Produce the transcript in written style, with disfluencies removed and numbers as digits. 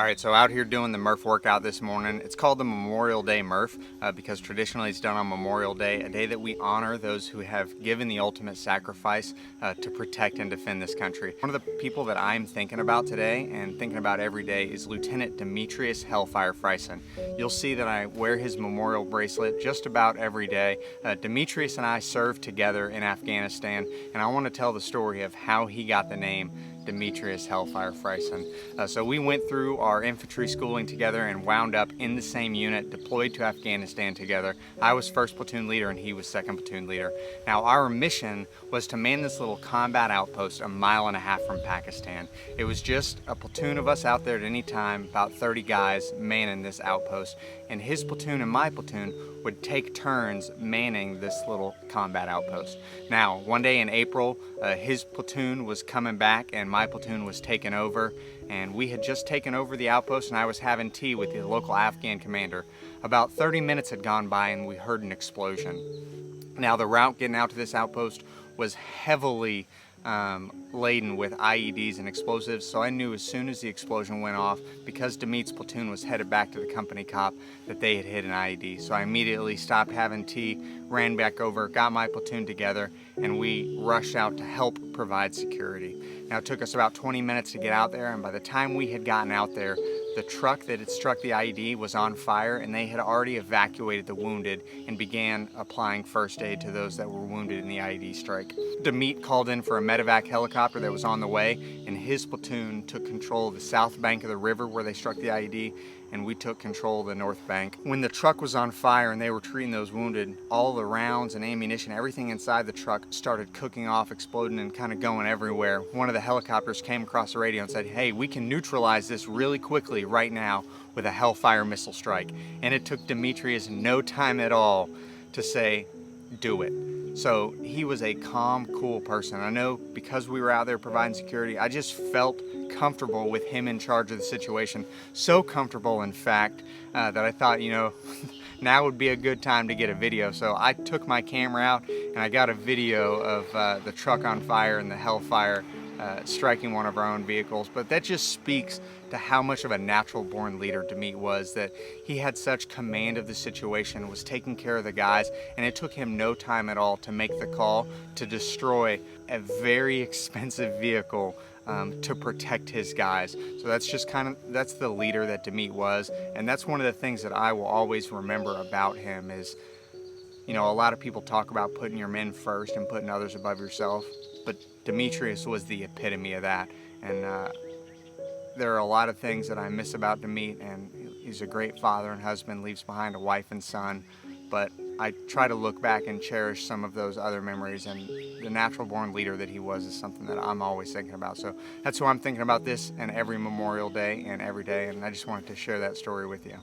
All right, so out here doing the Murph workout this morning. It's called the Memorial Day Murph because traditionally it's done on Memorial Day, a day that we honor those who have given the ultimate sacrifice to protect and defend this country. One of the people that I'm thinking about today and thinking about every day is Lieutenant Demetrius Hellfire Frison. You'll see that I wear his memorial bracelet just about every day. Demetrius and I served together in Afghanistan, and I want to tell the story of how he got the name Demetrius Hellfire Frison. So we went through our infantry schooling together and wound up in the same unit, deployed to Afghanistan together. I was 1st platoon leader and he was 2nd platoon leader. Now our mission was to man this little combat outpost 1.5 miles from Pakistan. It was just a platoon of us out there at any time, about 30 guys manning this outpost, and his platoon and my platoon would take turns manning this little combat outpost. Now, one day in April, his platoon was coming back and my platoon was taking over, and we had just taken over the outpost and I was having tea with the local Afghan commander. About 30 minutes had gone by and we heard an explosion. Now, the route getting out to this outpost was heavily laden with IEDs and explosives, so I knew as soon as the explosion went off, because Demet's platoon was headed back to the company cop, that they had hit an IED. So I immediately stopped having tea, ran back over, got my platoon together, and we rushed out to help provide security. Now, it took us about 20 minutes to get out there, and by the time we had gotten out there, the truck that had struck the IED was on fire, and they had already evacuated the wounded and began applying first aid to those that were wounded in the IED strike. Demet called in for a medevac helicopter that was on the way, and his platoon took control of the south bank of the river where they struck the IED, and we took control of the north bank. When the truck was on fire and they were treating those wounded, all the rounds and ammunition, everything inside the truck started cooking off, exploding, and kind of going everywhere. One of the helicopters came across the radio and said, "Hey, we can neutralize this really quickly right now with a Hellfire missile strike." And it took Demetrius no time at all to say, "Do it." So he was a calm, cool person. I know because we were out there providing security, I just felt comfortable with him in charge of the situation. So comfortable, in fact, that I thought, now would be a good time to get a video. So I took my camera out and I got a video of the truck on fire and the Hellfire striking one of our own vehicles. But that just speaks to how much of a natural born leader Demet was, that he had such command of the situation, was taking care of the guys, and it took him no time at all to make the call to destroy a very expensive vehicle to protect his guys. So that's just that's the leader that Demet was, and that's one of the things that I will always remember about him is, a lot of people talk about putting your men first and putting others above yourself, but Demetrius was the epitome of that. And there are a lot of things that I miss about Demet, and he's a great father and husband, leaves behind a wife and son, but I try to look back and cherish some of those other memories, and the natural born leader that he was is something that I'm always thinking about. So that's who I'm thinking about this and every Memorial Day and every day, and I just wanted to share that story with you.